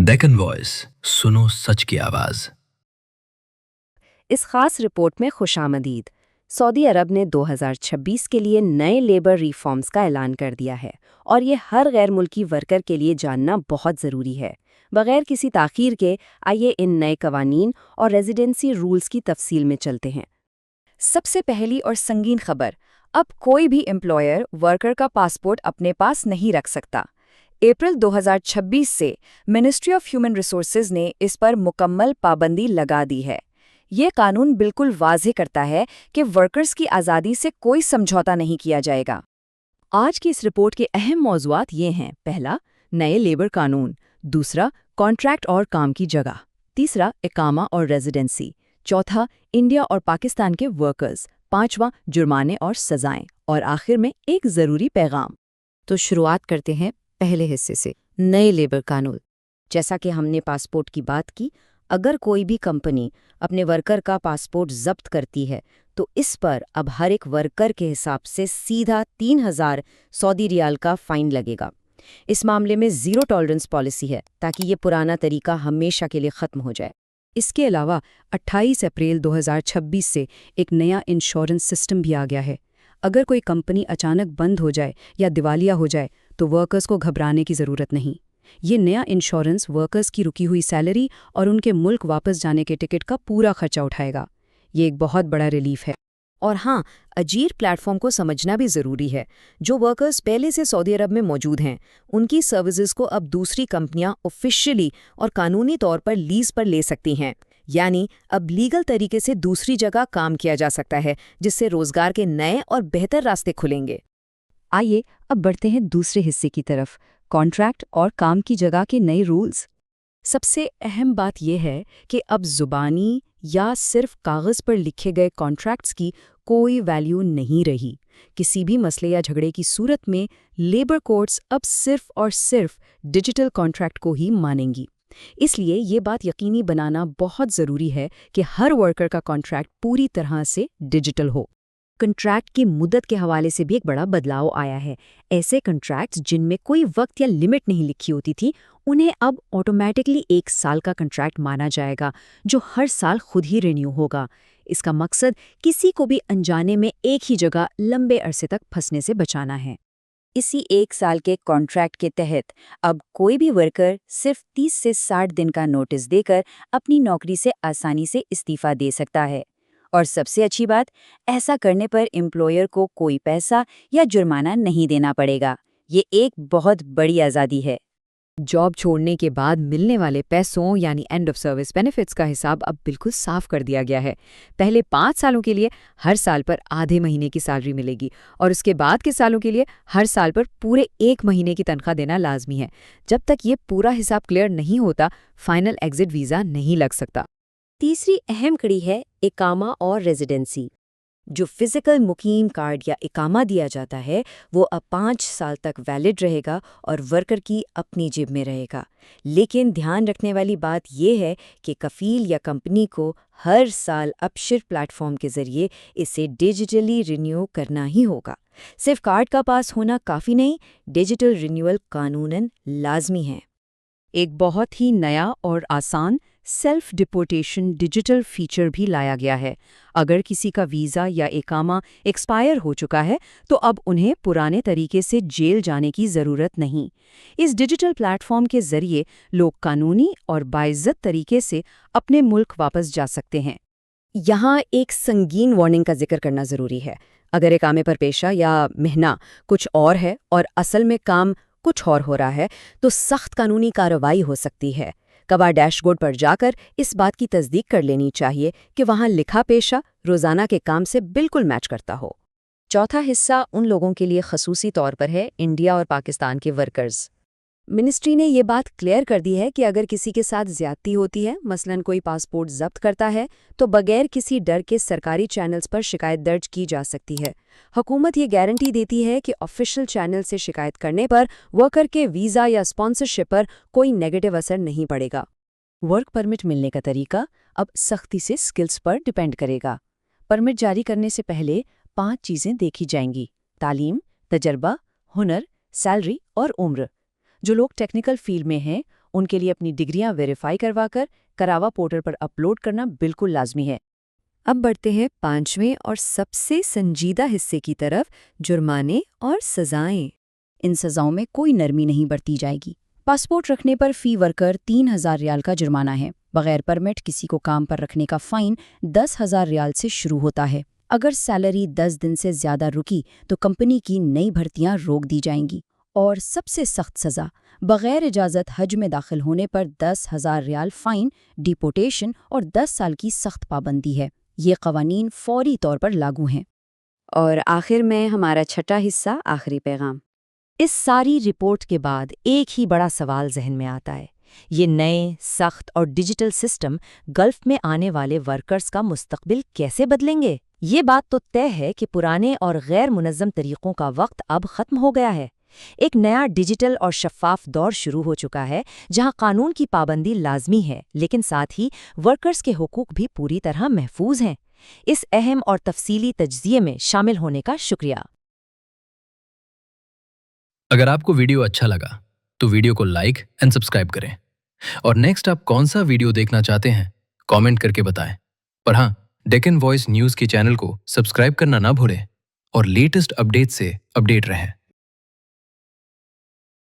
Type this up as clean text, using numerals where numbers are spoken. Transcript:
Deccan voice, सुनो सच की आवाज। इस खास रिपोर्ट में खुशामदीद। सऊदी अरब ने 2026 के लिए नए लेबर रिफॉर्म्स का ऐलान कर दिया है और ये हर गैर मुल्की वर्कर के लिए जानना बहुत ज़रूरी है। बगैर किसी ताख़ीर के आइए इन नए कवानीन और रेजिडेंसी रूल्स की तफसील में चलते हैं। सबसे पहली और संगीन खबर, अब कोई भी एम्प्लॉयर वर्कर का पासपोर्ट अपने पास नहीं रख सकता। अप्रैल 2026 से मिनिस्ट्री ऑफ ह्यूमन रिसोर्सेज ने इस पर मुकम्मल पाबंदी लगा दी है। ये कानून बिल्कुल वाज़ेह करता है कि वर्कर्स की आज़ादी से कोई समझौता नहीं किया जाएगा। आज की इस रिपोर्ट के अहम मौज़ूआत ये हैं। पहला, नए लेबर कानून। दूसरा, कॉन्ट्रैक्ट और काम की जगह। तीसरा, इकामा और रेजिडेंसी। चौथा, इंडिया और पाकिस्तान के वर्कर्स। पांचवा, जुर्माने और सजाएं। और आखिर में एक ज़रूरी पैगाम। तो शुरुआत करते हैं पहले हिस्से से, नए लेबर कानून। जैसा कि हमने पासपोर्ट की बात की, अगर कोई भी कंपनी अपने वर्कर का पासपोर्ट जब्त करती है तो इस पर अब हर एक वर्कर के हिसाब से सीधा 3,000 सऊदी रियाल का फाइन लगेगा। इस मामले में ज़ीरो टॉलरेंस पॉलिसी है ताकि ये पुराना तरीका हमेशा के लिए ख़त्म हो जाए। इसके अलावा 28 अप्रैल 2026 से एक नया इंश्योरेंस सिस्टम भी आ गया है। अगर कोई कंपनी अचानक बंद हो जाए या दिवालिया हो जाए तो वर्कर्स को घबराने की ज़रूरत नहीं। ये नया इंश्योरेंस वर्कर्स की रुकी हुई सैलरी और उनके मुल्क वापस जाने के टिकट का पूरा खर्चा उठाएगा। ये एक बहुत बड़ा रिलीफ है। और हाँ, अजीर प्लेटफॉर्म को समझना भी ज़रूरी है। जो वर्कर्स पहले से सऊदी अरब में मौजूद हैं, उनकी सर्विसेज को अब दूसरी कंपनियां ऑफिशियली और कानूनी तौर पर लीज पर ले सकती हैं। यानी अब लीगल तरीके से दूसरी जगह काम किया जा सकता है, जिससे रोजगार के नए और बेहतर रास्ते खुलेंगे। आइए अब बढ़ते हैं दूसरे हिस्से की तरफ, कॉन्ट्रैक्ट और काम की जगह के नए रूल्स। सबसे अहम बात यह है कि अब ज़ुबानी या सिर्फ कागज़ पर लिखे गए कॉन्ट्रैक्ट्स की कोई वैल्यू नहीं रही। किसी भी मसले या झगड़े की सूरत में लेबर कोर्ट्स अब सिर्फ और सिर्फ डिजिटल कॉन्ट्रैक्ट को ही मानेंगी। इसलिए ये बात यकीनी बनाना बहुत ज़रूरी है कि हर वर्कर का कॉन्ट्रैक्ट पूरी तरह से डिजिटल हो। कॉन्ट्रैक्ट की मुद्दत के हवाले से भी एक बड़ा बदलाव आया है। ऐसे कॉन्ट्रैक्ट्स जिनमें कोई वक्त या लिमिट नहीं लिखी होती थी, उन्हें अब ऑटोमेटिकली 1 साल का कॉन्ट्रैक्ट माना जाएगा, जो हर साल खुद ही रिन्यू होगा। इसका मकसद किसी को भी अनजाने में एक ही जगह लंबे अरसे तक फंसने से बचाना है। इसी 1 साल के कॉन्ट्रैक्ट के तहत अब कोई भी वर्कर सिर्फ 30 से 60 दिन का नोटिस देकर अपनी नौकरी से आसानी से इस्तीफा दे सकता है। और सबसे अच्छी बात, ऐसा करने पर एम्प्लॉयर को कोई पैसा या जुर्माना नहीं देना पड़ेगा। ये एक बहुत बड़ी आज़ादी है। जॉब छोड़ने के बाद मिलने वाले पैसों यानी एंड ऑफ सर्विस बेनिफिट्स का हिसाब अब बिल्कुल साफ कर दिया गया है। पहले 5 सालों के लिए हर साल पर आधे महीने की सैलरी मिलेगी और उसके बाद के सालों के लिए हर साल पर पूरे 1 महीने की तनख्वाह देना लाजमी है। जब तक ये पूरा हिसाब क्लियर नहीं होता, फाइनल एग्जिट वीज़ा नहीं लग सकता। तीसरी अहम कड़ी है इकामा और रेजिडेंसी। जो फिजिकल मुकीम कार्ड या इकामा दिया जाता है वो अब 5 साल तक वैलिड रहेगा और वर्कर की अपनी जेब में रहेगा। लेकिन ध्यान रखने वाली बात यह है कि कफील या कंपनी को हर साल अपशिर प्लेटफॉर्म के जरिए इसे डिजिटली रिन्यू करना ही होगा। सिर्फ कार्ड का पास होना काफ़ी नहीं, डिजिटल रिन्यूअल कानूनन लाजमी है। एक बहुत ही नया और आसान सेल्फ डिपोर्टेशन डिजिटल फीचर भी लाया गया है। अगर किसी का वीज़ा या इकामा एक्सपायर हो चुका है तो अब उन्हें पुराने तरीके से जेल जाने की ज़रूरत नहीं। इस डिजिटल प्लेटफॉर्म के ज़रिए लोग कानूनी और बाइज्जत तरीके से अपने मुल्क वापस जा सकते हैं। यहाँ एक संगीन वार्निंग का जिक्र करना ज़रूरी है। अगर इकामे पर पेशा या महना कुछ और है और असल में काम कुछ और हो रहा है तो सख्त कानूनी कार्रवाई हो सकती है। कबार डैशबोर्ड पर जाकर इस बात की तस्दीक कर लेनी चाहिए कि वहाँ लिखा पेशा रोज़ाना के काम से बिल्कुल मैच करता हो। चौथा हिस्सा उन लोगों के लिए खसूसी तौर पर है, इंडिया और पाकिस्तान के वर्कर्स। मिनिस्ट्री ने ये बात क्लियर कर दी है कि अगर किसी के साथ ज्यादती होती है, मसलन कोई पासपोर्ट जब्त करता है, तो बगैर किसी डर के सरकारी चैनल्स पर शिकायत दर्ज की जा सकती है। हुकूमत ये गारंटी देती है कि ऑफिशियल चैनल से शिकायत करने पर वर्कर के वीज़ा या स्पॉन्सरशिप पर कोई नेगेटिव असर नहीं पड़ेगा। वर्क परमिट मिलने का तरीका अब सख्ती से स्किल्स पर डिपेंड करेगा। परमिट जारी करने से पहले 5 चीज़ें देखी जाएंगी: तालीम, तजर्बा, हुनर, सैलरी और उम्र। जो लोग टेक्निकल फील्ड में हैं ان کے لیے اپنی ڈگریاں ویریفائی کروا کر کراوا پورٹل پر اپلوڈ کرنا بالکل لازمی ہے۔ اب بڑھتے ہیں 5ویں اور سب سے سنجیدہ حصے کی طرف، جرمانے اور سزائیں۔ ان سزاؤں میں کوئی نرمی نہیں برتی جائے گی۔ پاسپورٹ رکھنے پر فی ورکر 3000 ریال کا جرمانہ ہے۔ بغیر پرمٹ کسی کو کام پر رکھنے کا فائن 10,000 ریال سے شروع ہوتا ہے۔ اگر سیلری 10 دن سے زیادہ رکی تو کمپنی کی نئی بھرتیاں روک دی جائیں گی۔ اور سب سے سخت سزا، بغیر اجازت حج میں داخل ہونے پر 10,000 ریال فائن، ڈیپورٹیشن اور 10 سال کی سخت پابندی ہے۔ یہ قوانین فوری طور پر لاگو ہیں۔ اور آخر میں ہمارا چھٹا حصہ، آخری پیغام۔ اس ساری رپورٹ کے بعد ایک ہی بڑا سوال ذہن میں آتا ہے، یہ نئے، سخت اور ڈیجیٹل سسٹم گلف میں آنے والے ورکرز کا مستقبل کیسے بدلیں گے؟ یہ بات تو طے ہے کہ پرانے اور غیر منظم طریقوں کا وقت اب ختم ہو گیا ہے۔ ایک نیا ڈیجیٹل اور شفاف دور شروع ہو چکا ہے، جہاں قانون کی پابندی لازمی ہے، لیکن ساتھ ہی ورکرز کے حقوق بھی پوری طرح محفوظ ہیں۔ اس اہم اور تفصیلی تجزیے میں شامل ہونے کا شکریہ۔ اگر آپ کو ویڈیو اچھا لگا تو ویڈیو کو لائک اینڈ سبسکرائب کریں، اور نیکسٹ آپ کون سا ویڈیو دیکھنا چاہتے ہیں کامنٹ کر کے بتائیں۔ اور ہاں، ڈیکن وائس نیوز کے چینل کو سبسکرائب کرنا نہ بھولیں اور لیٹسٹ اپڈیٹ سے اپڈیٹ رہیں۔